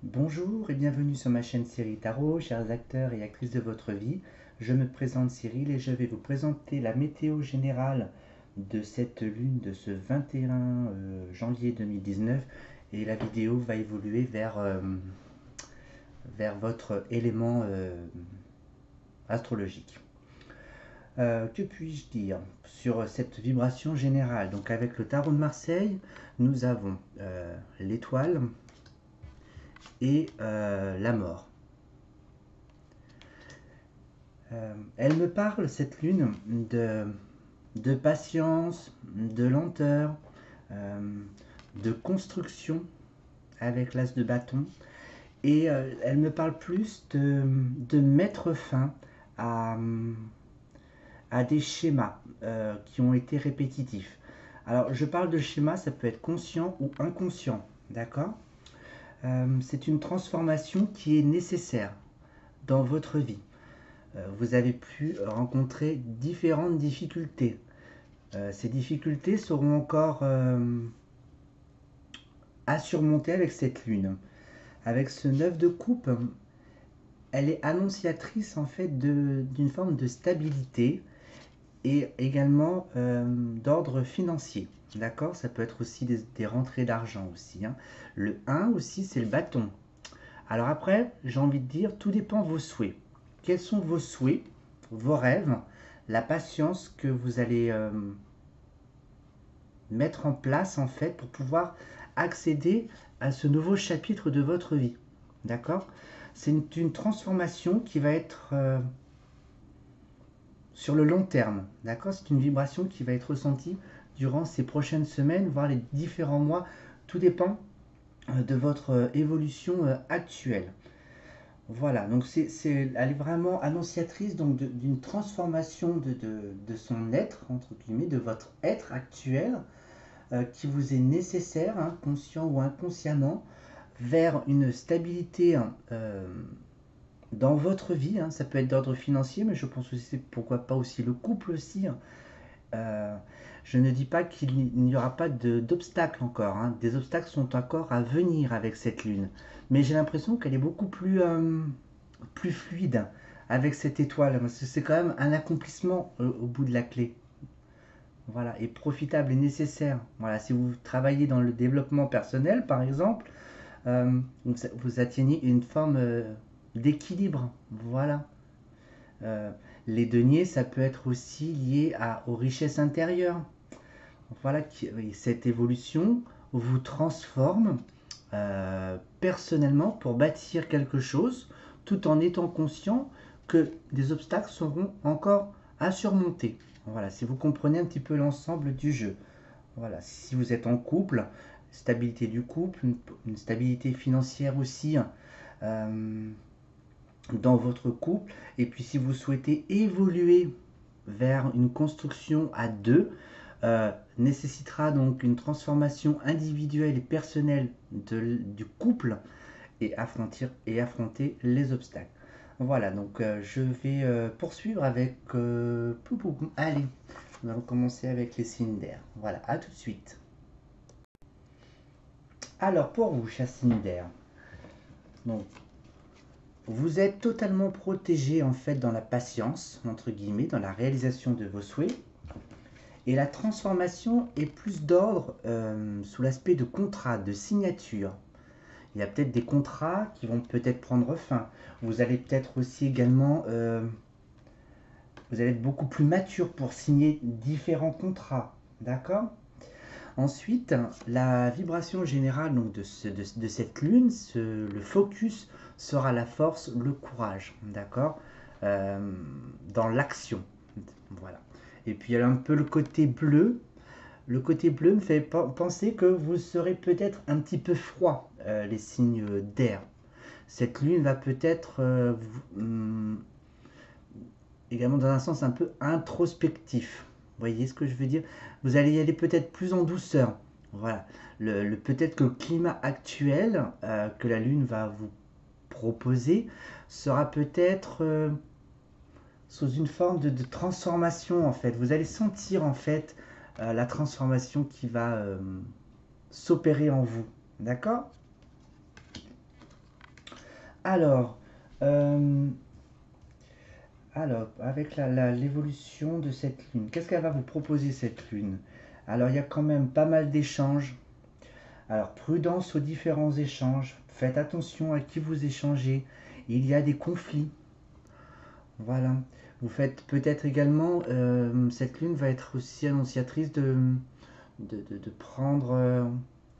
Bonjour et bienvenue sur ma chaîne Cyril Tarot, chers acteurs et actrices de votre vie. Je me présente Cyril et je vais vous présenter la météo générale de cette lune de ce 21 janvier 2019 et la vidéo va évoluer vers votre élément astrologique. Que puis-je dire sur cette vibration générale? Donc avec le tarot de Marseille, nous avons l'étoile et la mort. Elle me parle, cette lune, de patience, de lenteur, euh, de construction avec l'as de bâton. Et elle me parle plus de mettre fin à, à des schémas qui ont été répétitifs. Alors, je parle de schémas, ça peut être conscient ou inconscient, d'accord? C'est une transformation qui est nécessaire dans votre vie. Vous avez pu rencontrer différentes difficultés. Ces difficultés seront encore à surmonter avec cette lune. Avec ce 9 de coupe, elle est annonciatrice en fait d'une forme de stabilité et également d'ordre financier. D'accord? Ça peut être aussi des rentrées d'argent aussi, hein. Le 1 aussi, c'est le bâton. Alors après, j'ai envie de dire, tout dépend de vos souhaits. Quels sont vos souhaits, vos rêves, la patience que vous allez mettre en place en fait pour pouvoir accéder à ce nouveau chapitre de votre vie. D'accord? C'est une transformation qui va être sur le long terme. D'accord? C'est une vibration qui va être ressentie durant ces prochaines semaines, voire les différents mois. Tout dépend de votre évolution actuelle. Voilà, donc elle est vraiment annonciatrice donc d'une transformation de son être, entre guillemets, de votre être actuel, qui vous est nécessaire, hein, conscient ou inconsciemment, vers une stabilité dans votre vie, hein. Ça peut être d'ordre financier, mais je pense aussi, pourquoi pas aussi le couple aussi, hein. Euh, je ne dis pas qu'il n'y aura pas d'obstacles encore, hein. Des obstacles sont encore à venir avec cette lune. Mais j'ai l'impression qu'elle est beaucoup plus fluide avec cette étoile. Parce que c'est quand même un accomplissement au bout de la clé. Voilà, et profitable et nécessaire. Voilà, si vous travaillez dans le développement personnel, par exemple, vous atteignez une forme d'équilibre. Voilà. Euh, les deniers, ça peut être aussi lié aux richesses intérieures. Voilà, cette évolution vous transforme personnellement pour bâtir quelque chose, tout en étant conscient que des obstacles seront encore à surmonter. Voilà, si vous comprenez un petit peu l'ensemble du jeu. Voilà, si vous êtes en couple, stabilité du couple, une stabilité financière aussi dans votre couple. Et puis si vous souhaitez évoluer vers une construction à deux, nécessitera donc une transformation individuelle et personnelle du couple et affronter les obstacles. Voilà, donc je vais poursuivre avec... Allez, nous allons commencer avec les signes d'air. Voilà, à tout de suite. Alors, pour vous, chers signes d'air, donc, vous êtes totalement protégé en fait dans la patience, entre guillemets, dans la réalisation de vos souhaits. Et la transformation est plus d'ordre sous l'aspect de contrat, de signature. Il y a peut-être des contrats qui vont peut-être prendre fin. Vous allez peut-être aussi également, vous allez être beaucoup plus mature pour signer différents contrats. D'accord? Ensuite, la vibration générale donc, de cette lune, le focus sera la force, le courage. D'accord? Dans l'action. Voilà. Et puis il y a un peu le côté bleu. Le côté bleu me fait penser que vous serez peut-être un petit peu froid, les signes d'air. Cette lune va peut-être également dans un sens un peu introspectif. Vous voyez ce que je veux dire? Vous allez y aller peut-être plus en douceur. Voilà. Peut-être que le climat actuel que la lune va vous proposer sera peut-être sous une forme de transformation en fait. Vous allez sentir en fait la transformation qui va s'opérer en vous. D'accord? Alors, euh, avec l'évolution de cette lune, qu'est-ce qu'elle va vous proposer cette lune? Alors, il y a quand même pas mal d'échanges. Alors, prudence aux différents échanges. Faites attention à qui vous échangez. Il y a des conflits. Voilà. Vous faites peut-être également, cette lune va être aussi annonciatrice de prendre,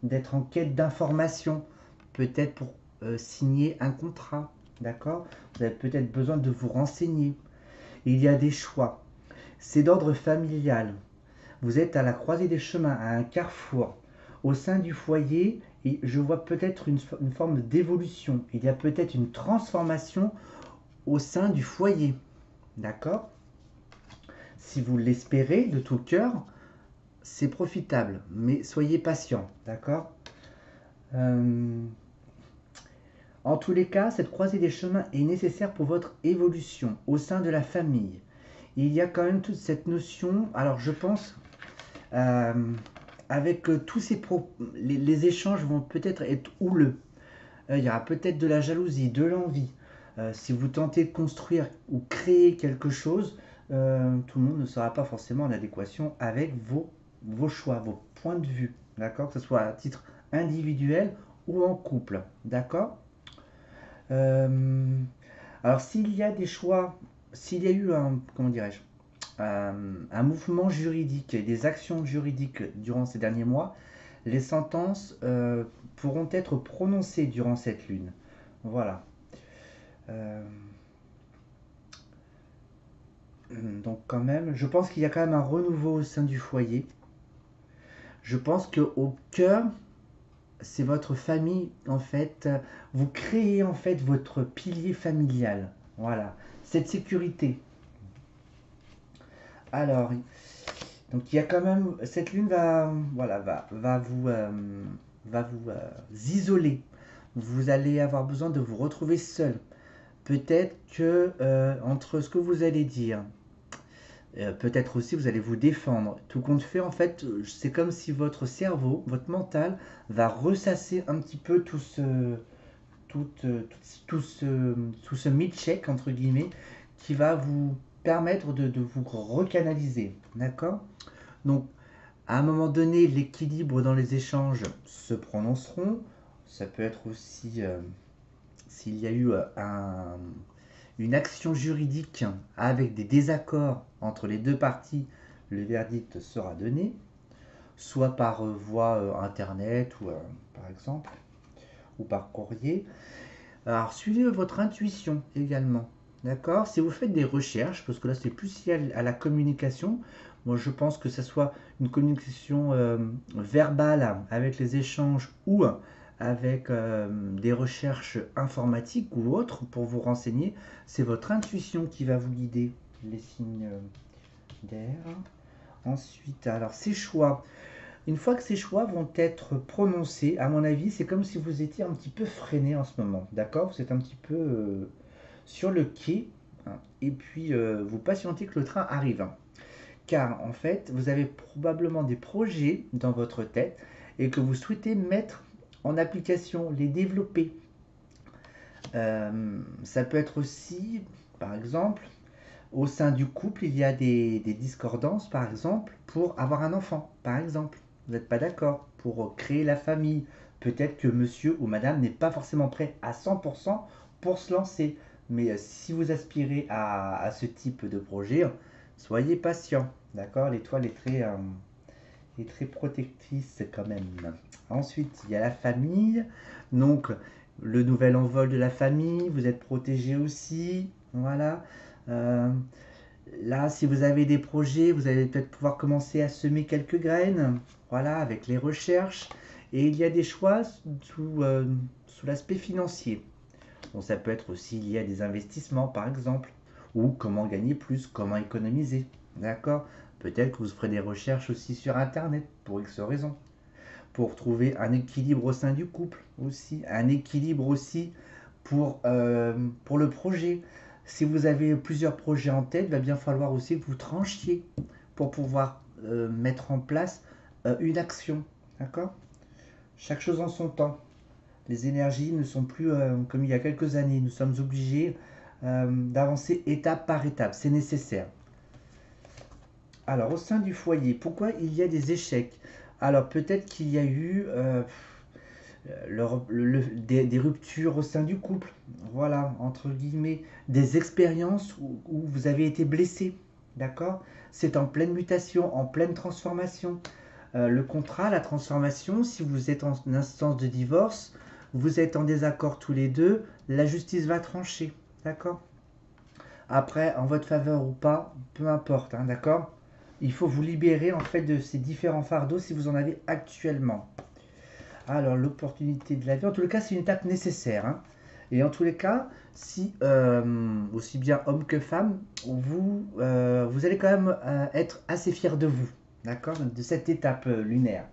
d'être en quête d'informations. Peut-être pour signer un contrat. D'accord? Vous avez peut-être besoin de vous renseigner. Il y a des choix. C'est d'ordre familial. Vous êtes à la croisée des chemins, à un carrefour. Au sein du foyer, et je vois peut-être une forme d'évolution. Il y a peut-être une transformation au sein du foyer. D'accord? Si vous l'espérez de tout cœur, c'est profitable. Mais soyez patient. D'accord? Euh, En tous les cas, cette croisée des chemins est nécessaire pour votre évolution au sein de la famille. Il y a quand même toute cette notion, alors je pense, euh, avec tous les échanges vont peut-être être houleux. Il y aura peut-être de la jalousie, de l'envie. Si vous tentez de construire ou créer quelque chose, tout le monde ne sera pas forcément en adéquation avec vos choix, vos points de vue. D'accord? Que ce soit à titre individuel ou en couple. D'accord? Euh, alors s'il y a des choix, s'il y a eu un, comment dirais-je, un mouvement juridique et des actions juridiques durant ces derniers mois, les sentences pourront être prononcées durant cette lune. Voilà. Euh, donc quand même, je pense qu'il y a quand même un renouveau au sein du foyer. Je pense que au cœur, c'est votre famille en fait. Vous créez en fait votre pilier familial. Voilà. Cette sécurité. Alors, donc il y a quand même cette lune va voilà va vous isoler. Vous allez avoir besoin de vous retrouver seul. Peut-être que entre ce que vous allez dire, peut-être aussi vous allez vous défendre. Tout compte fait, en fait, c'est comme si votre cerveau, votre mental, va ressasser un petit peu tout, tout ce mid-check, entre guillemets, qui va vous permettre de vous recanaliser. D'accord? Donc, à un moment donné, l'équilibre dans les échanges se prononceront. Ça peut être aussi s'il y a eu une action juridique avec des désaccords entre les deux parties, le verdict sera donné, soit par voie internet ou par exemple, ou par courrier. Alors suivez votre intuition également. D'accord? Si vous faites des recherches, parce que là c'est plus lié à la communication, moi je pense que ce soit une communication verbale avec les échanges ou avec des recherches informatiques ou autres pour vous renseigner, c'est votre intuition qui va vous guider les signes d'air. Ensuite, alors ces choix, une fois que ces choix vont être prononcés, à mon avis, c'est comme si vous étiez un petit peu freiné en ce moment. D'accord? Vous êtes un petit peu sur le quai, hein, et puis vous patientez que le train arrive, hein. Car en fait, vous avez probablement des projets dans votre tête et que vous souhaitez mettre en application, les développer. Ça peut être aussi, par exemple, au sein du couple, il y a des discordances, par exemple, pour avoir un enfant, par exemple. Vous n'êtes pas d'accord pour créer la famille. Peut-être que monsieur ou madame n'est pas forcément prêt à 100% pour se lancer. Mais si vous aspirez à ce type de projet, soyez patient. D'accord? L'étoile est très protectrice quand même. Ensuite, il y a la famille. Donc, le nouvel envol de la famille. Vous êtes protégé aussi. Voilà. Euh, Là, si vous avez des projets, vous allez peut-être pouvoir commencer à semer quelques graines, voilà, avec les recherches. Et il y a des choix sous l'aspect financier. Bon, ça peut être aussi lié à des investissements, par exemple, ou comment gagner plus, comment économiser. D'accord? Peut-être que vous ferez des recherches aussi sur Internet, pour X raisons. Pour trouver un équilibre au sein du couple aussi, un équilibre aussi pour le projet. Si vous avez plusieurs projets en tête, il va bien falloir aussi que vous tranchiez pour pouvoir mettre en place une action. D'accord? Chaque chose en son temps. Les énergies ne sont plus comme il y a quelques années. Nous sommes obligés d'avancer étape par étape. C'est nécessaire. Alors, au sein du foyer, pourquoi il y a des échecs? Alors, peut-être qu'il y a eu des ruptures au sein du couple. Voilà, entre guillemets, des expériences où vous avez été blessé. D'accord? C'est en pleine mutation, en pleine transformation. Le contrat, la transformation, si vous êtes en instance de divorce, vous êtes en désaccord tous les deux, la justice va trancher. D'accord? Après, en votre faveur ou pas, peu importe. Hein, d'accord? Il faut vous libérer en fait de ces différents fardeaux si vous en avez actuellement. Alors, l'opportunité de la vie, en tous les cas, c'est une étape nécessaire. Hein. Et en tous les cas, si, aussi bien homme que femme, vous allez quand même être assez fier de vous, d'accord, de cette étape lunaire,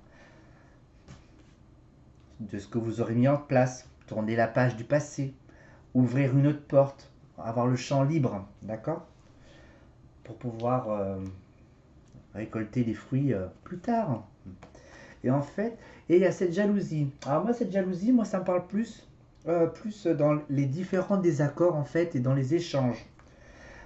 de ce que vous aurez mis en place, tourner la page du passé, ouvrir une autre porte, avoir le champ libre, d'accord, pour pouvoir récolter les fruits plus tard. Et en fait, et il y a cette jalousie. Alors moi, cette jalousie, moi, ça me parle plus dans les différents désaccords en fait et dans les échanges.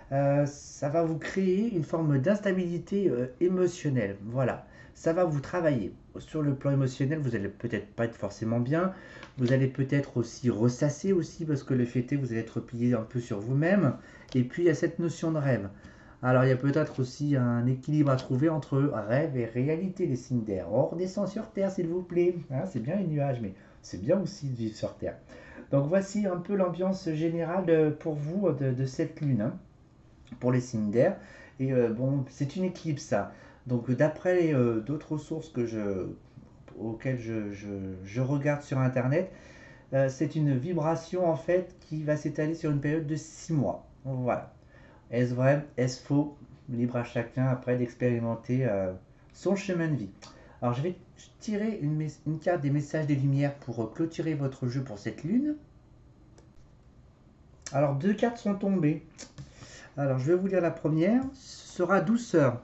Ça va vous créer une forme d'instabilité émotionnelle. Voilà, ça va vous travailler. Sur le plan émotionnel, vous allez peut-être pas être forcément bien. Vous allez peut-être aussi ressasser aussi parce que le fait est que vous allez être replié un peu sur vous-même. Et puis il y a cette notion de rêve. Alors il y a peut-être aussi un équilibre à trouver entre rêve et réalité, les signes d'air. On redescend sur Terre, s'il vous plaît. Hein, c'est bien les nuages, mais c'est bien aussi de vivre sur Terre. Donc voici un peu l'ambiance générale pour vous de cette lune, hein, pour les signes d'air. Et bon, c'est une éclipse, ça. Donc d'après d'autres sources auxquelles je regarde sur Internet, c'est une vibration en fait qui va s'étaler sur une période de 6 mois. Voilà. Est-ce vrai? Est-ce faux? Libre à chacun après d'expérimenter son chemin de vie. Alors je vais tirer une carte des messages des lumières pour clôturer votre jeu pour cette lune. Alors deux cartes sont tombées. Alors je vais vous lire la première. Ce sera douceur.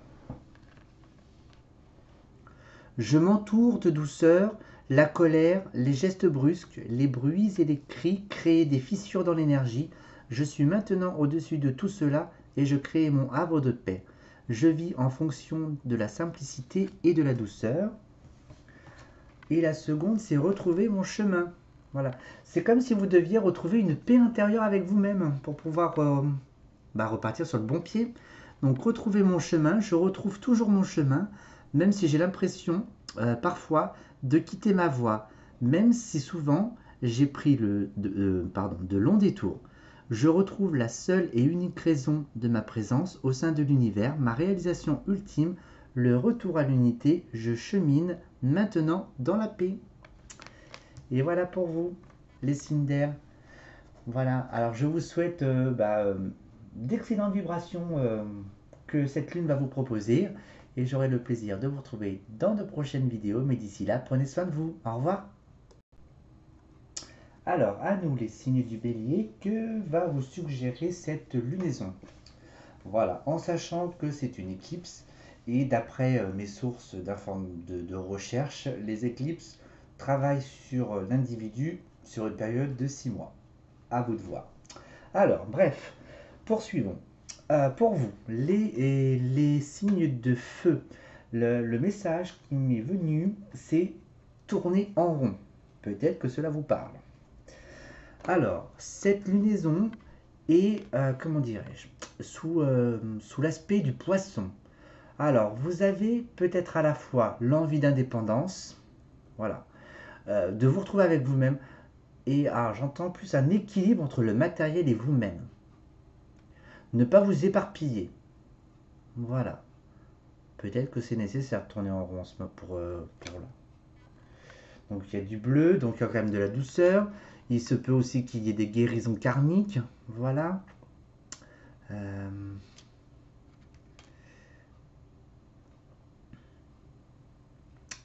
Je m'entoure de douceur. La colère, les gestes brusques, les bruits et les cris créent des fissures dans l'énergie. Je suis maintenant au-dessus de tout cela et je crée mon havre de paix. Je vis en fonction de la simplicité et de la douceur. Et la seconde, c'est retrouver mon chemin. Voilà. C'est comme si vous deviez retrouver une paix intérieure avec vous-même pour pouvoir repartir sur le bon pied. Donc retrouver mon chemin, je retrouve toujours mon chemin, même si j'ai l'impression parfois de quitter ma voie, même si souvent j'ai pris de longs détours. Je retrouve la seule et unique raison de ma présence au sein de l'univers, ma réalisation ultime, le retour à l'unité, je chemine maintenant dans la paix. Et voilà pour vous, les signes d'air. Voilà, alors je vous souhaite d'excellentes vibrations que cette lune va vous proposer et j'aurai le plaisir de vous retrouver dans de prochaines vidéos, mais d'ici là, prenez soin de vous. Au revoir. Alors, à nous les signes du bélier, que va vous suggérer cette lunaison? Voilà, en sachant que c'est une éclipse et d'après mes sources de recherche, les éclipses travaillent sur l'individu sur une période de 6 mois. À vous de voir. Alors, bref, poursuivons. Pour vous, les signes de feu, le message qui m'est venu, c'est tourner en rond. Peut-être que cela vous parle. Alors, cette lunaison est, comment dirais-je, sous l'aspect du poisson. Alors, vous avez peut-être à la fois l'envie d'indépendance, voilà, de vous retrouver avec vous-même, et j'entends plus un équilibre entre le matériel et vous-même. Ne pas vous éparpiller. Voilà. Peut-être que c'est nécessaire de tourner en rond pour là. Donc il y a du bleu, donc il y a quand même de la douceur. Il se peut aussi qu'il y ait des guérisons karmiques. Voilà.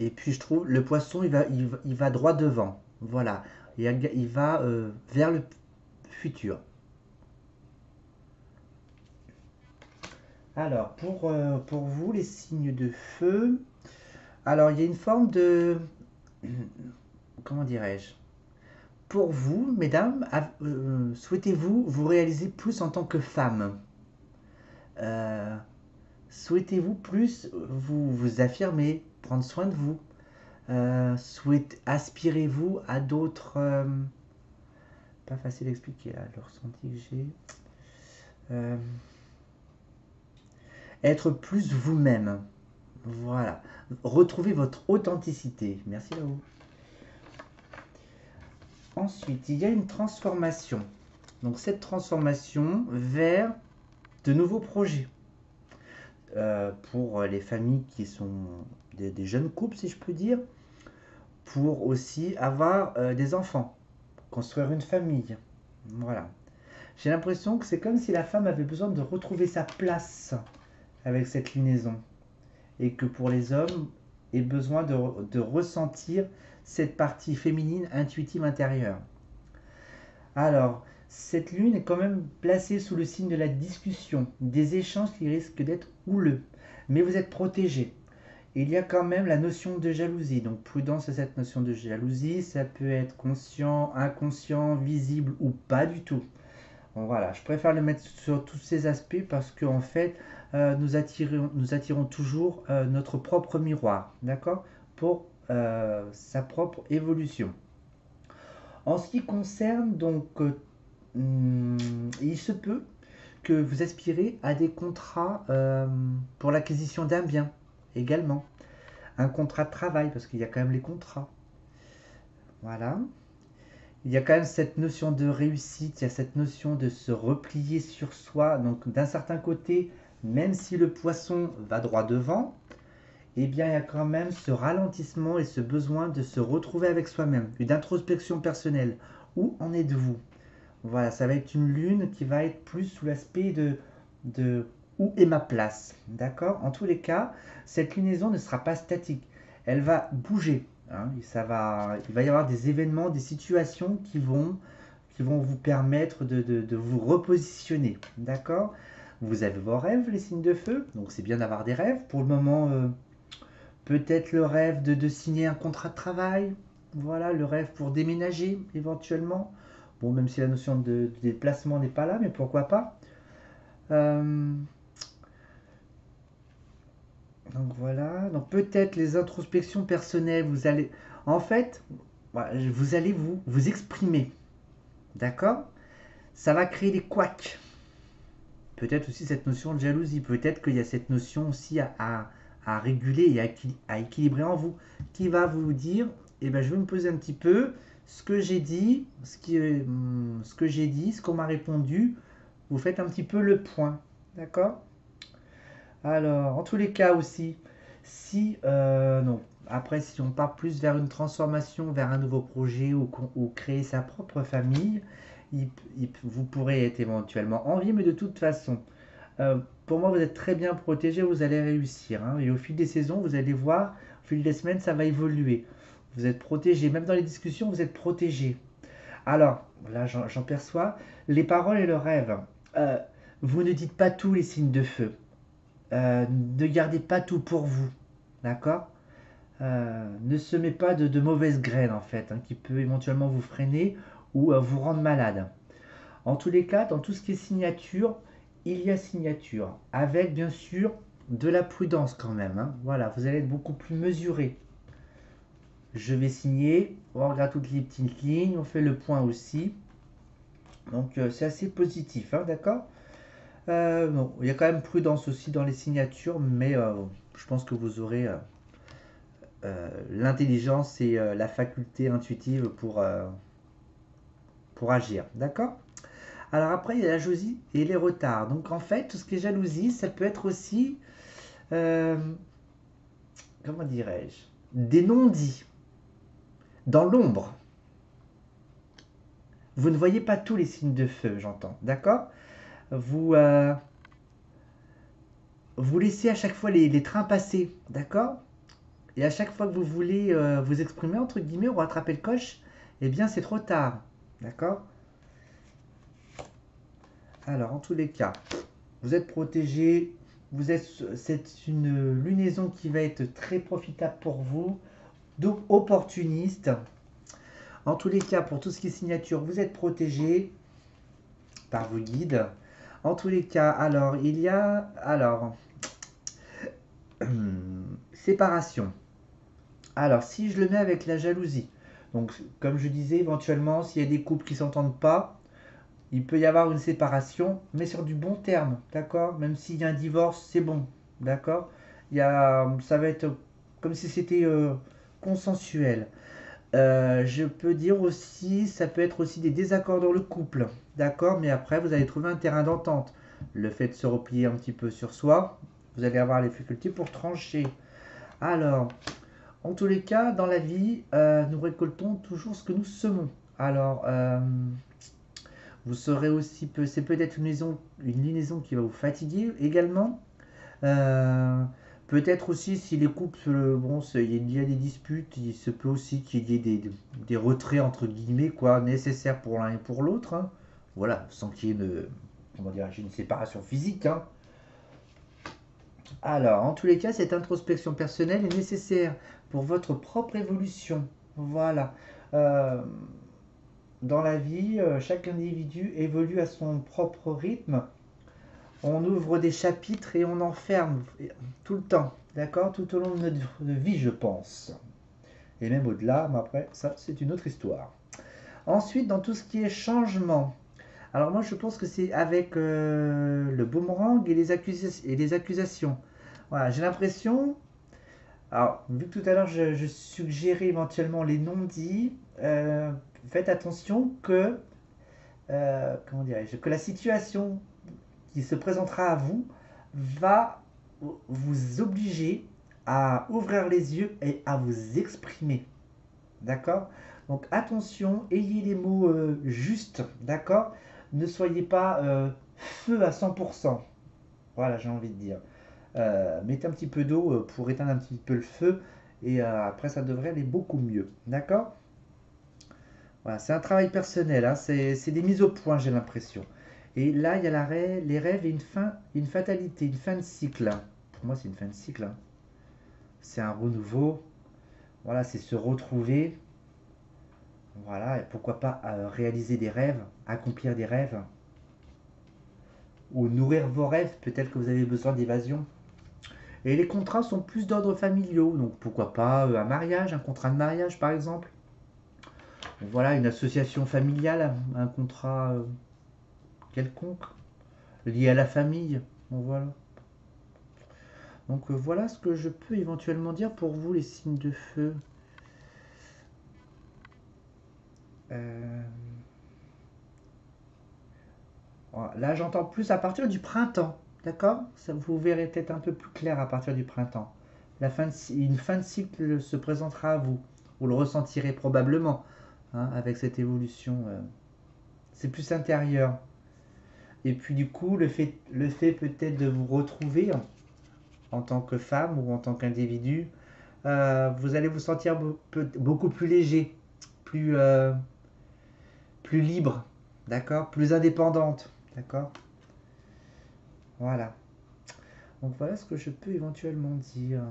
Et puis je trouve le poisson il va droit devant. Voilà. Il va vers le futur. Alors pour vous les signes de feu, alors il y a une forme de comment dirais-je, pour vous, mesdames, souhaitez-vous vous réaliser plus en tant que femme? Euh, Souhaitez-vous plus vous affirmer, prendre soin de vous? Aspirez-vous à d'autres... pas facile à expliquer là, le ressenti que j'ai. Euh, Être plus vous-même. Voilà. Retrouvez votre authenticité. Merci à vous. Ensuite, il y a une transformation. Donc cette transformation vers de nouveaux projets. Pour les familles qui sont des jeunes couples, si je peux dire. Pour aussi avoir des enfants. Construire une famille. Voilà. J'ai l'impression que c'est comme si la femme avait besoin de retrouver sa place avec cette lunaison. Et que pour les hommes, ait besoin de ressentir cette partie féminine intuitive intérieure. Alors, cette lune est quand même placée sous le signe de la discussion, des échanges qui risquent d'être houleux. Mais vous êtes protégé. Il y a quand même la notion de jalousie. Donc prudence à cette notion de jalousie. Ça peut être conscient, inconscient, visible ou pas du tout. Bon, voilà, je préfère le mettre sur tous ces aspects parce qu'en fait, nous attirons toujours notre propre miroir, d'accord, pour sa propre évolution. En ce qui concerne donc, il se peut que vous aspirez à des contrats pour l'acquisition d'un bien également, un contrat de travail parce qu'il y a quand même les contrats. Voilà. Il y a quand même cette notion de réussite, il y a cette notion de se replier sur soi. Donc d'un certain côté, même si le poisson va droit devant, eh bien il y a quand même ce ralentissement et ce besoin de se retrouver avec soi-même, une introspection personnelle. Où en êtes-vous? Voilà, ça va être une lune qui va être plus sous l'aspect de où est ma place. D'accord? En tous les cas, cette lunaison ne sera pas statique. Elle va bouger. Hein, il va y avoir des événements, des situations qui vont vous permettre de vous repositionner. D'accord? Vous avez vos rêves, les signes de feu. Donc c'est bien d'avoir des rêves. Pour le moment, peut-être le rêve de signer un contrat de travail. Voilà, le rêve pour déménager éventuellement. Bon, même si la notion de déplacement n'est pas là, mais pourquoi pas. Euh, donc voilà, donc peut-être les introspections personnelles, en fait, voilà, vous allez vous exprimer, d'accord? Ça va créer des couacs. Peut-être aussi cette notion de jalousie, peut-être qu'il y a cette notion aussi à réguler et à équilibrer en vous, qui va vous dire, eh ben, je vais me poser un petit peu ce que j'ai dit, ce que j'ai dit, ce qu'on m'a répondu, vous faites un petit peu le point, d'accord? Alors, en tous les cas aussi, si, non, après, si on part plus vers une transformation, vers un nouveau projet ou créer sa propre famille, vous pourrez être éventuellement envié, mais de toute façon, pour moi, vous êtes très bien protégé, vous allez réussir. Hein, et au fil des saisons, vous allez voir, au fil des semaines, ça va évoluer. Vous êtes protégé, même dans les discussions, vous êtes protégé. Alors, là, j'en perçois, les paroles et le rêve. Euh, vous ne dites pas tous les signes de feu. Ne gardez pas tout pour vous, d'accord? Ne semez pas de mauvaises graines en fait, hein, qui peut éventuellement vous freiner ou vous rendre malade. En tous les cas, dans tout ce qui est signature, il y a signature, avec bien sûr de la prudence quand même. Hein. Voilà, vous allez être beaucoup plus mesuré. Je vais signer, on regarde toutes les petites lignes, on fait le point aussi. Donc c'est assez positif, hein, d'accord? Non, il y a quand même prudence aussi dans les signatures, mais je pense que vous aurez l'intelligence et la faculté intuitive pour agir. D'accord? Alors après, il y a la jalousie et les retards. Donc en fait, tout ce qui est jalousie, ça peut être aussi, euh, comment dirais-je, des non-dits dans l'ombre. Vous ne voyez pas tous les signes de feu, j'entends. D'accord? Vous, vous laissez à chaque fois les trains passer. D'accord? Et à chaque fois que vous voulez vous exprimer, entre guillemets, ou rattraper le coche, eh bien c'est trop tard. D'accord? Alors, en tous les cas, vous êtes protégé. C'est une lunaison qui va être très profitable pour vous. Donc, opportuniste. En tous les cas, pour tout ce qui est signature, vous êtes protégé par vos guides. En tous les cas, alors, il y a... Alors, séparation. Alors, si je le mets avec la jalousie, donc comme je disais, éventuellement, s'il y a des couples qui ne s'entendent pas, il peut y avoir une séparation, mais sur du bon terme, d'accord? Même s'il y a un divorce, c'est bon, d'accord? Ça va être comme si c'était consensuel. Je peux dire aussi, ça peut être aussi des désaccords dans le couple, d'accord? Mais après, vous allez trouver un terrain d'entente. Le fait de se replier un petit peu sur soi, vous allez avoir les facultés pour trancher. Alors, en tous les cas, dans la vie, nous récoltons toujours ce que nous semons. Alors, vous serez aussi, c'est peut-être une liaison qui va vous fatiguer également. Euh, Peut-être aussi si les couples, bon, il y a des disputes, il se peut aussi qu'il y ait des retraits entre guillemets, quoi, nécessaires pour l'un et pour l'autre, hein. Voilà, sans qu'il y ait comment dire, une séparation physique, hein. Alors, en tous les cas, cette introspection personnelle est nécessaire pour votre propre évolution. Voilà. Euh, dans la vie, chaque individu évolue à son propre rythme. On ouvre des chapitres et on enferme tout le temps, d'accord? Tout au long de notre vie, je pense. Et même au-delà, mais après, ça, c'est une autre histoire. Ensuite, dans tout ce qui est changement, alors moi, je pense que c'est avec le boomerang et les accusations. Voilà, j'ai l'impression, alors, vu que tout à l'heure, je suggérais éventuellement les non-dits, faites attention comment dirais-je, que la situation qui se présentera à vous va vous obliger à ouvrir les yeux et à vous exprimer. D'accord? Donc attention, ayez les mots justes, d'accord? Ne soyez pas feu à 100%. Voilà, j'ai envie de dire. Mettez un petit peu d'eau pour éteindre un petit peu le feu et après ça devrait aller beaucoup mieux. D'accord? Voilà, c'est un travail personnel, hein, c'est des mises au point, j'ai l'impression. Et là, il y a les rêves et une fatalité, une fin de cycle. Pour moi, c'est une fin de cycle, hein. C'est un renouveau. Voilà, c'est se retrouver. Voilà, et pourquoi pas réaliser des rêves, accomplir des rêves, ou nourrir vos rêves. Peut-être que vous avez besoin d'évasion. Et les contrats sont plus d'ordre familiaux, donc pourquoi pas un mariage, un contrat de mariage par exemple. Voilà, une association familiale, un contrat quelconque, lié à la famille. Bon, voilà. Donc voilà ce que je peux éventuellement dire pour vous, les signes de feu. Euh, voilà. Là, j'entends plus à partir du printemps. D'accord? Ça, vous verrez peut-être un peu plus clair à partir du printemps. Une fin de cycle se présentera à vous. Vous le ressentirez probablement, hein, avec cette évolution. C'est plus intérieur. Et puis du coup, le fait peut-être de vous retrouver en tant que femme ou en tant qu'individu, vous allez vous sentir beaucoup plus léger, plus, plus libre, d'accord? Plus indépendante, d'accord? Voilà. Donc voilà ce que je peux éventuellement dire.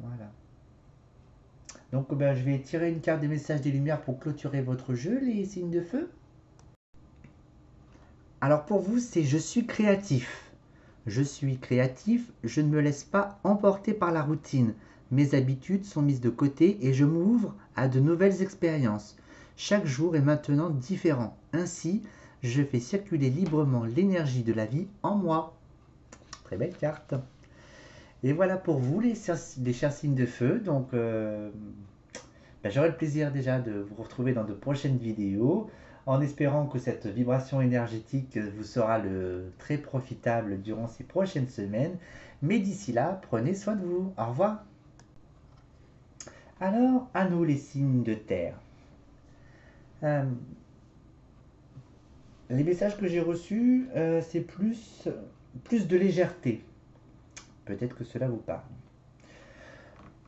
Voilà. Donc ben, je vais tirer une carte des messages des lumières pour clôturer votre jeu, les signes de feu. Alors pour vous, c'est je suis créatif. Je suis créatif, je ne me laisse pas emporter par la routine. Mes habitudes sont mises de côté et je m'ouvre à de nouvelles expériences. Chaque jour est maintenant différent. Ainsi, je fais circuler librement l'énergie de la vie en moi. Très belle carte. Et voilà pour vous les chers signes de feu. Donc ben, j'aurai le plaisir déjà de vous retrouver dans de prochaines vidéos, en espérant que cette vibration énergétique vous sera très profitable durant ces prochaines semaines. Mais d'ici là, prenez soin de vous. Au revoir. Alors, à nous les signes de terre. Euh, les messages que j'ai reçus, c'est plus de légèreté. Peut-être que cela vous parle.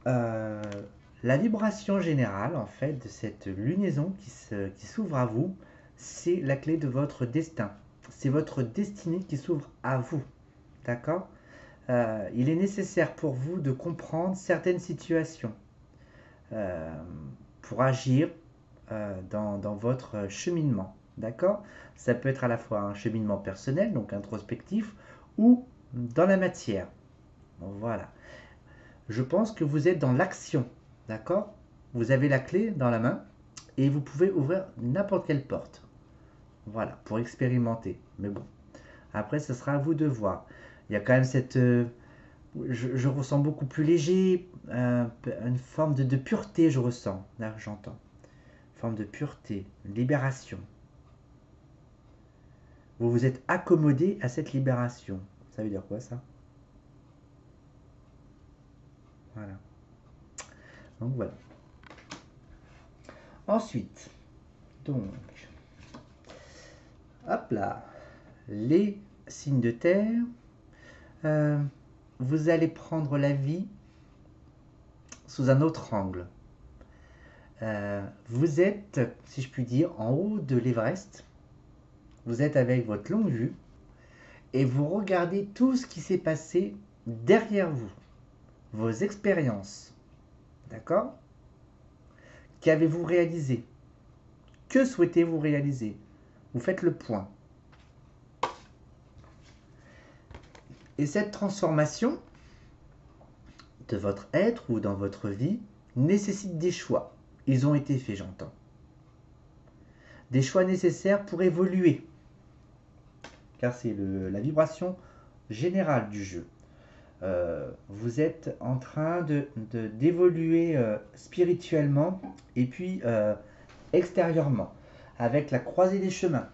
Euh, la vibration générale, en fait, de cette lunaison qui s'ouvre à vous, c'est la clé de votre destin. C'est votre destinée qui s'ouvre à vous. D'accord? il est nécessaire pour vous de comprendre certaines situations euh, pour agir dans votre cheminement. D'accord? Ça peut être à la fois un cheminement personnel, donc introspectif, ou dans la matière. Voilà. Je pense que vous êtes dans l'action. D'accord? Vous avez la clé dans la main et vous pouvez ouvrir n'importe quelle porte. Voilà, pour expérimenter. Mais bon, après, ce sera à vous de voir. Il y a quand même cette... je ressens beaucoup plus léger, une forme de pureté, je ressens. Là, j'entends. Une forme de pureté, libération. Vous vous êtes accommodé à cette libération. Ça veut dire quoi, ça? Voilà. Donc, voilà. Ensuite, donc, hop là, les signes de terre, euh, vous allez prendre la vie sous un autre angle. Vous êtes, si je puis dire, en haut de l'Everest. Vous êtes avec votre longue vue et vous regardez tout ce qui s'est passé derrière vous, vos expériences. D'accord? Qu'avez-vous réalisé? Que souhaitez-vous réaliser? Vous faites le point. Et cette transformation de votre être ou dans votre vie nécessite des choix. Ils ont été faits, j'entends. Des choix nécessaires pour évoluer. Car c'est la vibration générale du jeu. Vous êtes en train d'évoluer spirituellement et puis extérieurement, avec la croisée des chemins.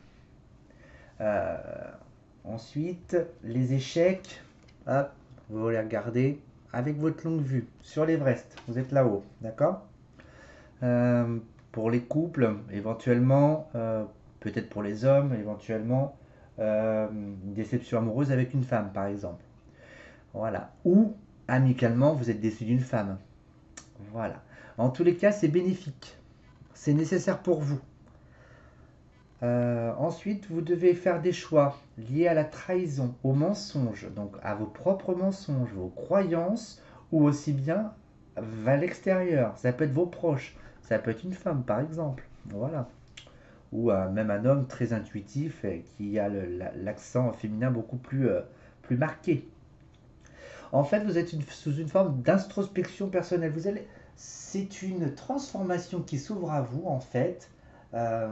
Ensuite, les échecs, hop, vous les regardez avec votre longue vue sur l'Everest. Vous êtes là-haut, d'accord? Pour les couples, éventuellement, peut-être pour les hommes, éventuellement, une déception amoureuse avec une femme, par exemple. Voilà. Ou, amicalement, vous êtes déçu d'une femme. Voilà. En tous les cas, c'est bénéfique. C'est nécessaire pour vous. Ensuite, vous devez faire des choix liés à la trahison, au mensonge, donc à vos propres mensonges, vos croyances, ou aussi bien à l'extérieur. Ça peut être vos proches, ça peut être une femme par exemple, voilà. Ou même un homme très intuitif et qui a l'accent féminin beaucoup plus marqué. En fait, vous êtes sous une forme d'introspection personnelle. C'est une transformation qui s'ouvre à vous en fait. Euh,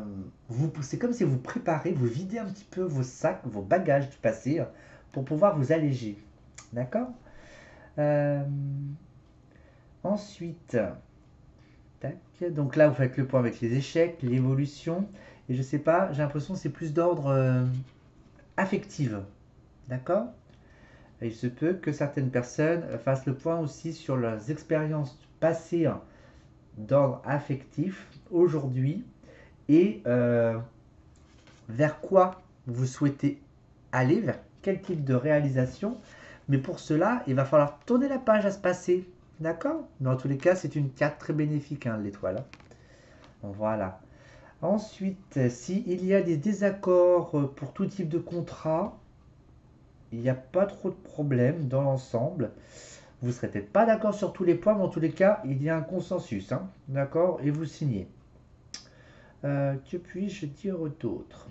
c'est comme si vous préparez, vous videz un petit peu vos sacs, vos bagages du passé pour pouvoir vous alléger. D'accord? Euh, Ensuite, tac, donc là vous faites le point avec les échecs, l'évolution, et je sais pas, j'ai l'impression que c'est plus d'ordre affectif. D'accord? Et il se peut que certaines personnes fassent le point aussi sur leurs expériences passées d'ordre affectif aujourd'hui et vers quoi vous souhaitez aller, vers quel type de réalisation. Mais pour cela, il va falloir tourner la page à se passer. D'accord? Mais en tous les cas, c'est une carte très bénéfique, hein, l'étoile. Voilà. Ensuite, s'il y a des désaccords pour tout type de contrat, il n'y a pas trop de problèmes dans l'ensemble. Vous ne serez peut-être pas d'accord sur tous les points, mais en tous les cas, il y a un consensus. Hein, d'accord? Et vous signez. Que puis-je dire d'autre?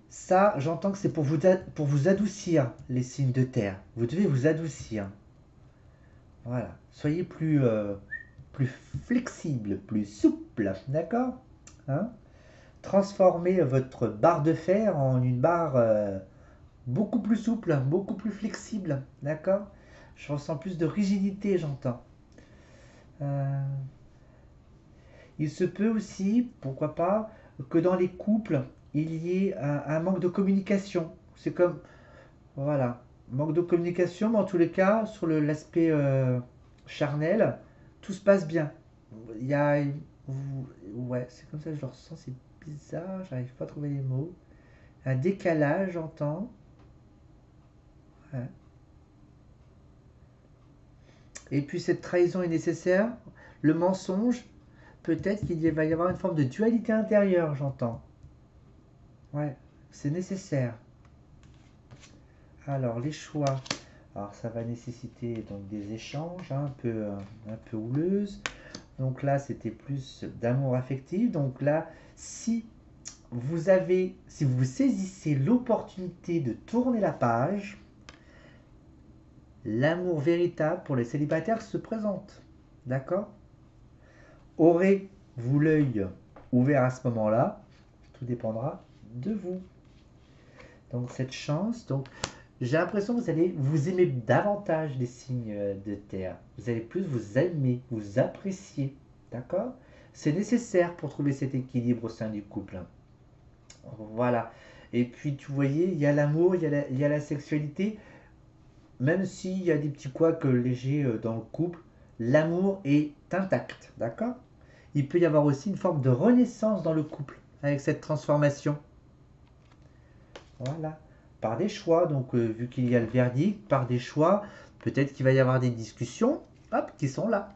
Ça, j'entends que c'est pour vous adoucir, les signes de terre. Vous devez vous adoucir. Voilà. Soyez plus flexible, plus souple. D'accord? Hein? Transformez votre barre de fer en une barre beaucoup plus souple, beaucoup plus flexible. D'accord? Je ressens plus de rigidité, j'entends. Euh, Il se peut aussi, pourquoi pas, que dans les couples, il y ait un manque de communication. C'est comme, voilà, manque de communication, mais en tous les cas, sur l'aspect charnel, tout se passe bien. Il y a, ouais, c'est comme ça que je le ressens, c'est bizarre, j'arrive pas à trouver les mots. Un décalage, j'entends. Ouais. Et puis cette trahison est nécessaire. Le mensonge, peut-être va y avoir une forme de dualité intérieure, j'entends. Ouais, c'est nécessaire. Alors, les choix. Alors, ça va nécessiter donc des échanges un peu houleuses. Donc là, c'était plus d'amour affectif. Donc là, si si vous saisissez l'opportunité de tourner la page, l'amour véritable pour les célibataires se présente. D'accord? Aurez-vous l'œil ouvert à ce moment-là? Tout dépendra de vous. Donc cette chance, donc j'ai l'impression que vous allez vous aimer davantage les signes de terre. Vous allez plus vous aimer, vous apprécier. D'accord? C'est nécessaire pour trouver cet équilibre au sein du couple. Voilà. Et puis tu voyais, il y a l'amour, il y a la sexualité. Même s'il y a des petits couacs légers dans le couple, l'amour est intact. D'accord? Il peut y avoir aussi une forme de renaissance dans le couple avec cette transformation. Voilà. Par des choix, donc vu qu'il y a le verdict, par des choix, peut-être qu'il va y avoir des discussions, hop, qui sont là.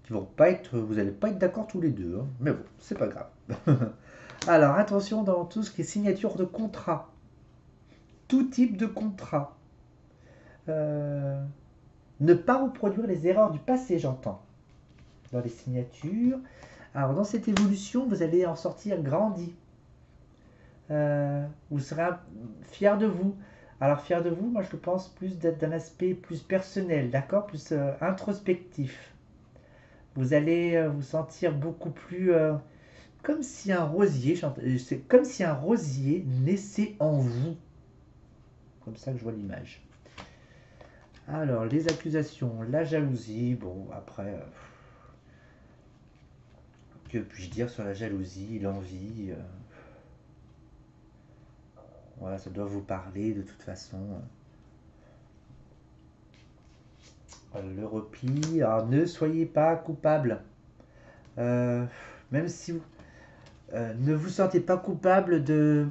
Qui vont pas être, vous n'allez pas être d'accord tous les deux, hein, mais bon, c'est pas grave. Alors attention dans tout ce qui est signature de contrat, tout type de contrat. Ne pas reproduire les erreurs du passé, j'entends, dans les signatures. Alors dans cette évolution, vous allez en sortir grandi. Vous serez fier de vous. Alors fier de vous, moi je pense plus d'être d'un aspect plus personnel, d'accord, plus introspectif. Vous allez vous sentir beaucoup plus comme si un rosier, c'est comme si un rosier naissait en vous. Comme ça que je vois l'image. Alors les accusations, la jalousie, bon après, que puis-je dire sur la jalousie, l'envie, voilà, ça doit vous parler de toute façon. Le repli, alors ne soyez pas coupable. Euh, Même si vous ne vous sentez pas coupable de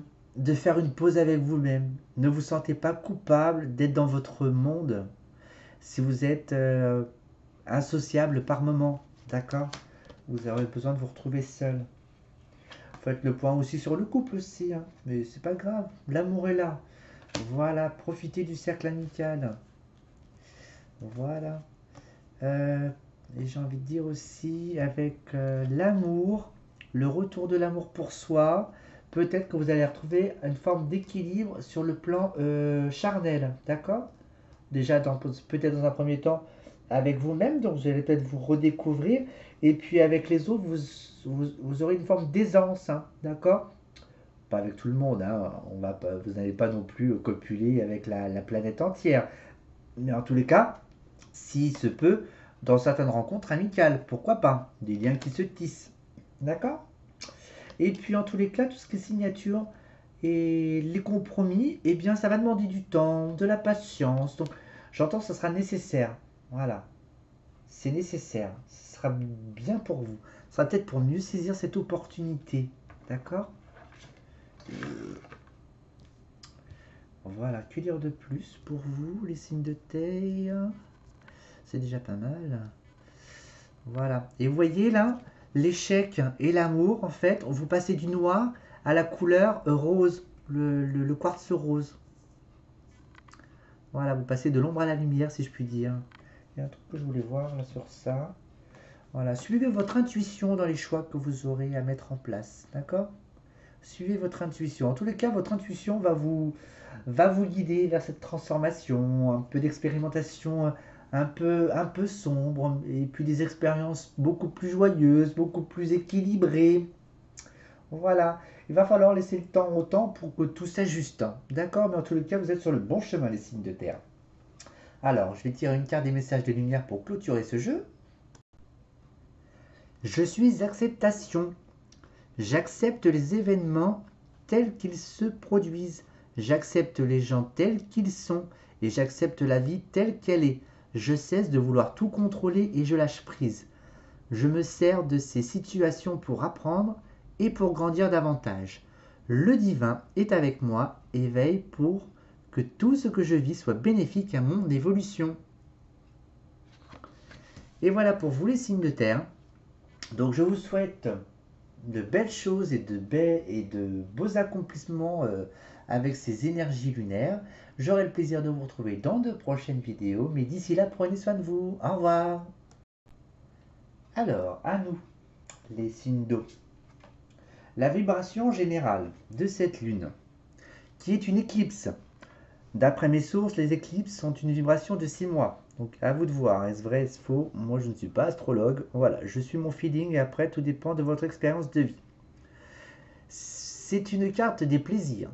faire une pause avec vous-même. Ne vous sentez pas coupable d'être dans votre monde si vous êtes insociable par moment. D'accord? Vous aurez besoin de vous retrouver seul. Faites le point aussi sur le couple aussi, hein. Mais c'est pas grave. L'amour est là. Voilà, profitez du cercle amical. Voilà. Et j'ai envie de dire aussi, avec l'amour, le retour de l'amour pour soi, peut-être que vous allez retrouver une forme d'équilibre sur le plan charnel, d'accord? Déjà, peut-être dans un premier temps, avec vous-même, donc vous allez peut-être vous redécouvrir, et puis avec les autres, vous aurez une forme d'aisance, hein, d'accord? Pas avec tout le monde, hein, vous n'allez pas non plus copuler avec la planète entière, mais en tous les cas, s'il se peut, dans certaines rencontres amicales, pourquoi pas, des liens qui se tissent, d'accord? Et puis en tous les cas, tout ce qui est signature et les compromis, eh bien ça va demander du temps, de la patience, donc j'entends que ça sera nécessaire, voilà, c'est nécessaire, ce sera bien pour vous, ce sera peut-être pour mieux saisir cette opportunité, d'accord? Voilà, que dire de plus pour vous, les signes de terre? C'est déjà pas mal. Voilà. Et vous voyez là, l'échec et l'amour, en fait, vous passez du noir à la couleur rose, le quartz rose. Voilà, vous passez de l'ombre à la lumière, si je puis dire. Il y a un truc que je voulais voir là sur ça. Voilà, suivez votre intuition dans les choix que vous aurez à mettre en place, d'accord? Suivez votre intuition. En tous les cas, votre intuition va vous guider vers cette transformation, un peu d'expérimentation un peu sombre, et puis des expériences beaucoup plus joyeuses, beaucoup plus équilibrées. Voilà, il va falloir laisser le temps au temps pour que tout s'ajuste. D'accord? Mais en tous les cas, vous êtes sur le bon chemin, les signes de terre. Alors, je vais tirer une carte des messages de lumière pour clôturer ce jeu. Je suis acceptation. J'accepte les événements tels qu'ils se produisent. J'accepte les gens tels qu'ils sont. Et j'accepte la vie telle qu'elle est. Je cesse de vouloir tout contrôler et je lâche prise. Je me sers de ces situations pour apprendre et pour grandir davantage. Le divin est avec moi et veille pour que tout ce que je vis soit bénéfique à mon évolution. Et voilà pour vous les signes de terre. Donc je vous souhaite de belles choses et de beaux accomplissements avec ces énergies lunaires. J'aurai le plaisir de vous retrouver dans de prochaines vidéos, mais d'ici là, prenez soin de vous. Au revoir. Alors, à nous, les signes d'eau. La vibration générale de cette lune, qui est une éclipse. D'après mes sources, les éclipses sont une vibration de 6 mois. Donc à vous de voir, est-ce vrai, est-ce faux? Moi je ne suis pas astrologue. Voilà, je suis mon feeling et après tout dépend de votre expérience de vie. C'est une carte des plaisirs.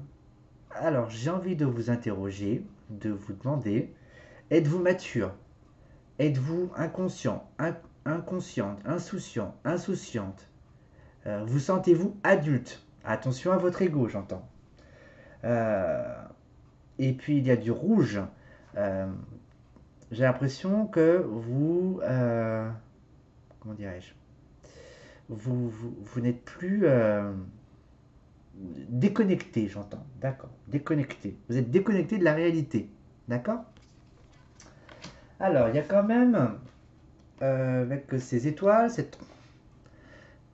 Alors j'ai envie de vous interroger, de vous demander, êtes-vous mature? Êtes-vous inconscient, inconsciente, insouciant, insouciante? Vous sentez-vous adulte? Attention à votre ego, j'entends. Euh, et puis il y a du rouge. Euh, j'ai l'impression que vous, comment dirais-je, vous n'êtes plus déconnecté, j'entends. D'accord, déconnecté. Vous êtes déconnecté de la réalité. D'accord. Alors, il y a quand même, avec ces étoiles,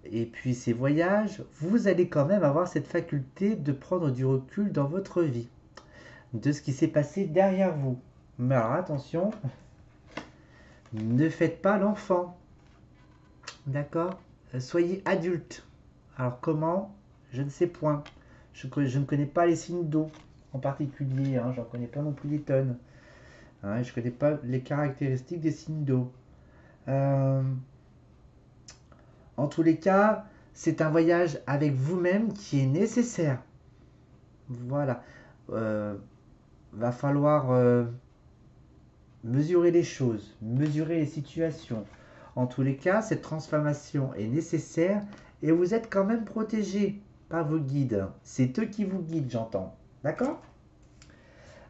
et puis ces voyages, vous allez quand même avoir cette faculté de prendre du recul dans votre vie, de ce qui s'est passé derrière vous. Mais alors attention, ne faites pas l'enfant. D'accord. Soyez adulte. Alors comment? Je ne sais point. Je ne connais pas les signes d'eau en particulier. Hein, j'en connais pas non plus des tonnes. Hein, je ne connais pas les caractéristiques des signes d'eau. Euh, en tous les cas, c'est un voyage avec vous-même qui est nécessaire. Voilà. Va falloir mesurer les choses, mesurer les situations. En tous les cas, cette transformation est nécessaire et vous êtes quand même protégé par vos guides. C'est eux qui vous guident, j'entends. D'accord?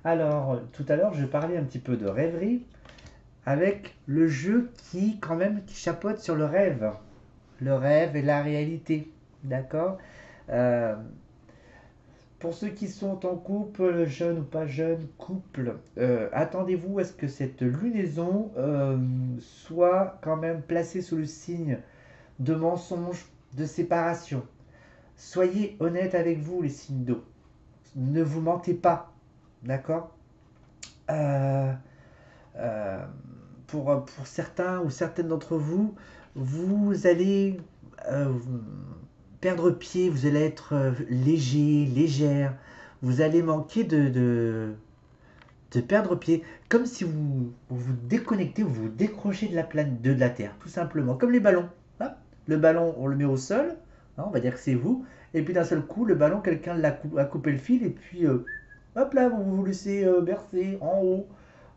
Alors, tout à l'heure, je parlais un petit peu de rêverie avec le jeu qui, quand même, qui chapeaute sur le rêve. Le rêve et la réalité. D'accord? Euh, Pour ceux qui sont en couple, jeune ou pas jeune, couple, attendez-vous à ce que cette lunaison soit quand même placée sous le signe de mensonge, de séparation. Soyez honnête avec vous, les signes d'eau. Ne vous mentez pas, d'accord. Euh, euh, pour certains ou certaines d'entre vous, vous allez perdre pied, vous allez être léger, légère, vous allez manquer de perdre pied, comme si vous déconnectez, vous vous décrochez de la planète, de la Terre, tout simplement, comme les ballons. Hein. Le ballon, on le met au sol, hein, on va dire que c'est vous, et puis d'un seul coup, le ballon, quelqu'un a coupé le fil, et puis hop là, vous vous laissez bercer en haut.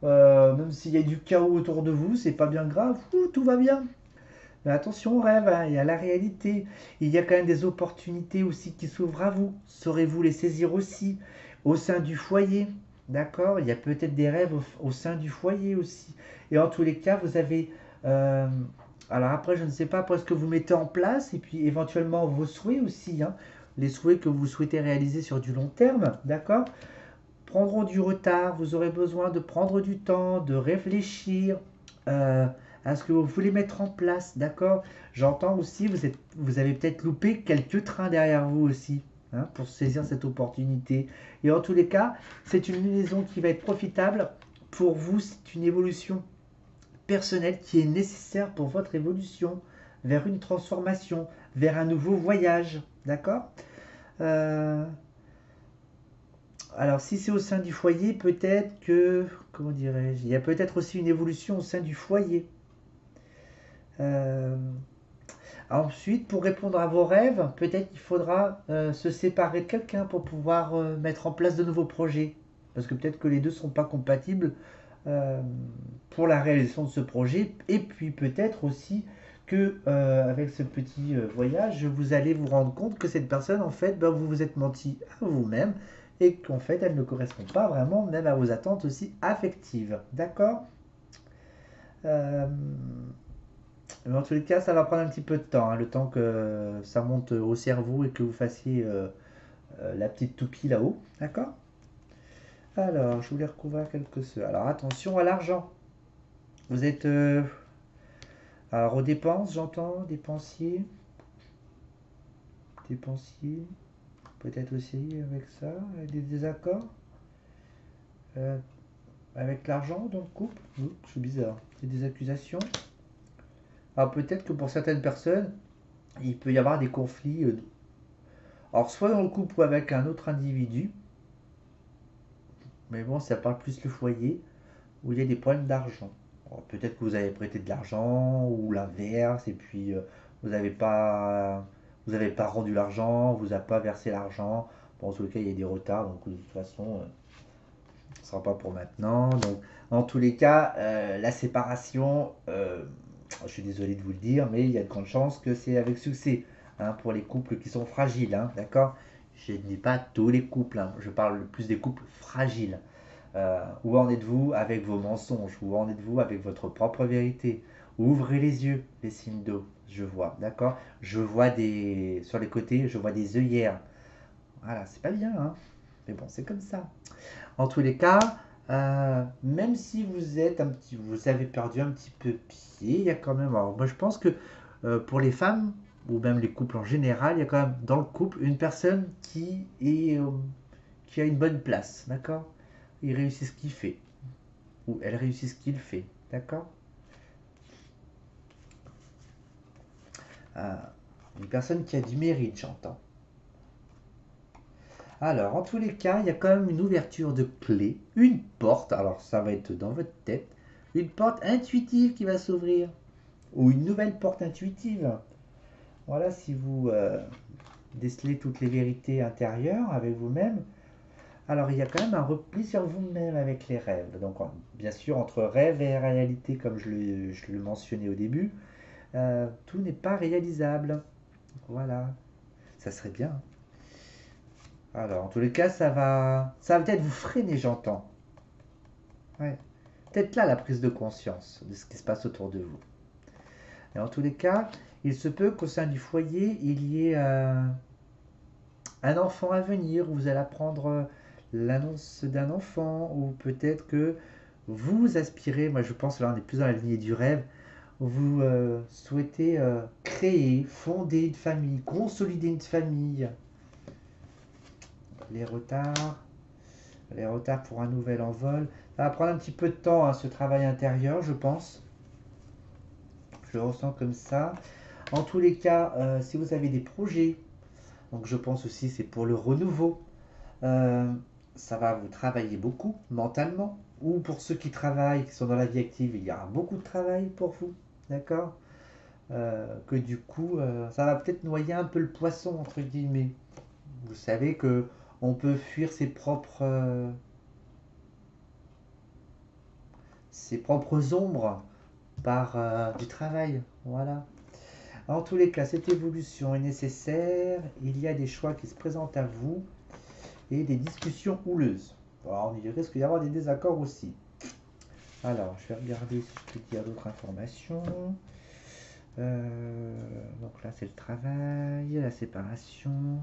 Même s'il y a du chaos autour de vous, c'est pas bien grave, tout va bien. Mais attention au rêve, hein, il y a la réalité. Il y a quand même des opportunités aussi qui s'ouvrent à vous. Saurez-vous les saisir aussi au sein du foyer? D'accord. Il y a peut-être des rêves au sein du foyer aussi. Et en tous les cas, vous avez... euh, alors après, je ne sais pas après ce que vous mettez en place et puis éventuellement vos souhaits aussi. Hein, les souhaits que vous souhaitez réaliser sur du long terme. D'accord. Prendront du retard. Vous aurez besoin de prendre du temps, de réfléchir. euh, à ce que vous voulez mettre en place, d'accord. J'entends aussi, vous avez peut-être loupé quelques trains derrière vous aussi, hein, pour saisir cette opportunité. Et en tous les cas, c'est une liaison qui va être profitable pour vous, c'est une évolution personnelle qui est nécessaire pour votre évolution vers une transformation, vers un nouveau voyage, d'accord. Euh, alors, si c'est au sein du foyer, peut-être que, comment dirais-je, il y a peut-être aussi une évolution au sein du foyer. Euh, Ensuite, pour répondre à vos rêves, peut-être qu'il faudra se séparer de quelqu'un pour pouvoir mettre en place de nouveaux projets. Parce que peut-être que les deux ne seront pas compatibles euh, pour la réalisation de ce projet. Et puis peut-être aussi que avec ce petit voyage, vous allez vous rendre compte que cette personne, en fait, ben, vous vous êtes menti à vous-même et qu'en fait, elle ne correspond pas vraiment même à vos attentes aussi affectives. D'accord. Euh, Mais en tous les cas, ça va prendre un petit peu de temps, hein, le temps que ça monte au cerveau et que vous fassiez la petite toupie là-haut. D'accord. Alors, je voulais recouvrir quelques ceux. Alors, attention à l'argent. Vous êtes. Alors, aux dépenses, j'entends. Dépensier. Dépensier. Peut-être aussi avec ça, avec des désaccords, euh, avec l'argent dans le couple. Oups, c'est bizarre. C'est des accusations. Alors peut-être que pour certaines personnes, il peut y avoir des conflits. Alors soit dans le couple ou avec un autre individu, mais bon, ça parle plus le foyer, où il y a des problèmes d'argent. Alors, peut-être que vous avez prêté de l'argent ou l'inverse, et puis vous avez pas rendu l'argent, vous n'avez pas versé l'argent. Bon, en tous les cas, il y a des retards, donc de toute façon, ce ne sera pas pour maintenant. Donc, en tous les cas, la séparation, je suis désolé de vous le dire, mais il y a de grandes chances que c'est avec succès, hein, pour les couples qui sont fragiles, hein, d'accord? Je ne dis pas tous les couples, hein, je parle plus des couples fragiles. Où en êtes-vous avec vos mensonges? Où en êtes-vous avec votre propre vérité? Ouvrez les yeux, les signes d'eau. Je vois, d'accord? Je vois des... Sur les côtés, je vois des œillères. Voilà, c'est pas bien, hein? Mais bon, c'est comme ça. En tous les cas, même si vous êtes un petit... Vous avez perdu un petit peu pied, il y a quand même... Alors, moi, je pense que pour les femmes, ou même les couples en général, il y a quand même dans le couple une personne qui a une bonne place, d'accord? Il réussit ce qu'il fait, ou elle réussit ce qu'il fait, d'accord? Ah, une personne qui a du mérite, j'entends. Alors, en tous les cas, il y a quand même une ouverture de clé, une porte, alors ça va être dans votre tête, une porte intuitive qui va s'ouvrir, ou une nouvelle porte intuitive. Voilà, si vous décelez toutes les vérités intérieures avec vous-même, alors il y a quand même un repli sur vous-même avec les rêves. Donc, bien sûr, entre rêve et réalité, comme je le mentionnais au début, tout n'est pas réalisable. Voilà, ça serait bien. Alors, en tous les cas, ça va peut-être vous freiner, j'entends. Ouais. Peut-être là la prise de conscience de ce qui se passe autour de vous. Et en tous les cas, il se peut qu'au sein du foyer, il y ait un enfant à venir, où vous allez apprendre l'annonce d'un enfant, ou peut-être que vous aspirez, moi je pense que là on est plus dans la lignée du rêve, vous souhaitez créer, fonder une famille, consolider une famille. Les retards, les retards pour un nouvel envol. Ça va prendre un petit peu de temps, hein, ce travail intérieur, je pense. Je le ressens comme ça. En tous les cas, si vous avez des projets, donc je pense aussi c'est pour le renouveau, euh, ça va vous travailler beaucoup mentalement. Ou pour ceux qui travaillent, qui sont dans la vie active, il y aura beaucoup de travail pour vous. D'accord? Que du coup, ça va peut-être noyer un peu le poisson, entre guillemets. Vous savez que on peut fuir ses propres ombres par du travail. Voilà. En tous les cas, cette évolution est nécessaire. Il y a des choix qui se présentent à vous et des discussions houleuses. Alors, il risque d'y avoir des désaccords aussi. Alors, je vais regarder si je peux dire d'autres informations. Donc là, c'est le travail, la séparation.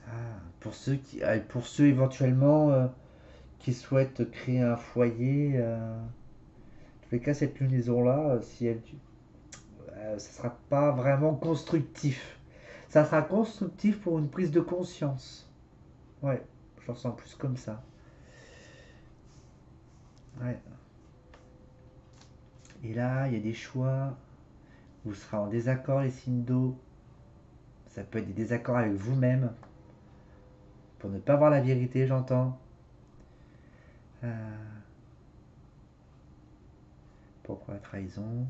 Ah, pour ceux éventuellement qui souhaitent créer un foyer, en tous les cas, cette lunaison-là, si elle, ça sera pas vraiment constructif. Ça sera constructif pour une prise de conscience. Ouais, je ressens plus comme ça. Ouais. Et là, il y a des choix. Vous serez en désaccord, les signes d'eau. Ça peut être des désaccords avec vous-même. Pour ne pas voir la vérité, j'entends. Euh, Pourquoi la trahison?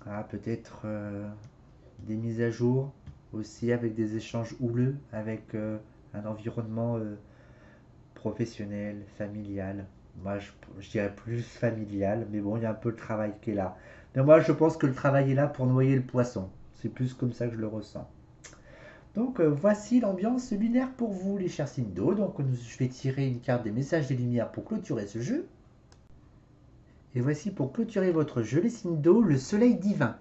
Ah, peut-être des mises à jour aussi avec des échanges houleux, avec un environnement professionnel, familial. Moi, je dirais plus familial, mais bon, il y a un peu le travail qui est là. Mais moi, je pense que le travail est là pour noyer le poisson. C'est plus comme ça que je le ressens. Donc, voici l'ambiance lunaire pour vous, les chers signes d'eau. Donc, je vais tirer une carte des messages des lumières pour clôturer ce jeu. Et voici pour clôturer votre jeu, les signes d'eau, le soleil divin.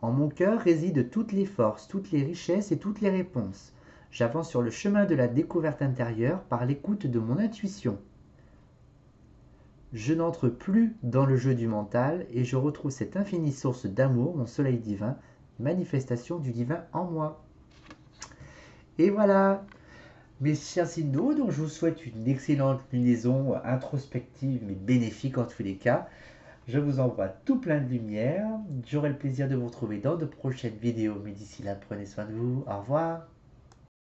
En mon cœur résident toutes les forces, toutes les richesses et toutes les réponses. J'avance sur le chemin de la découverte intérieure par l'écoute de mon intuition. Je n'entre plus dans le jeu du mental et je retrouve cette infinie source d'amour, mon soleil divin, manifestation du divin en moi. Et voilà, mes chers signos, donc je vous souhaite une excellente lunaison introspective mais bénéfique en tous les cas. Je vous envoie tout plein de lumière. J'aurai le plaisir de vous retrouver dans de prochaines vidéos, mais d'ici là, prenez soin de vous. Au revoir.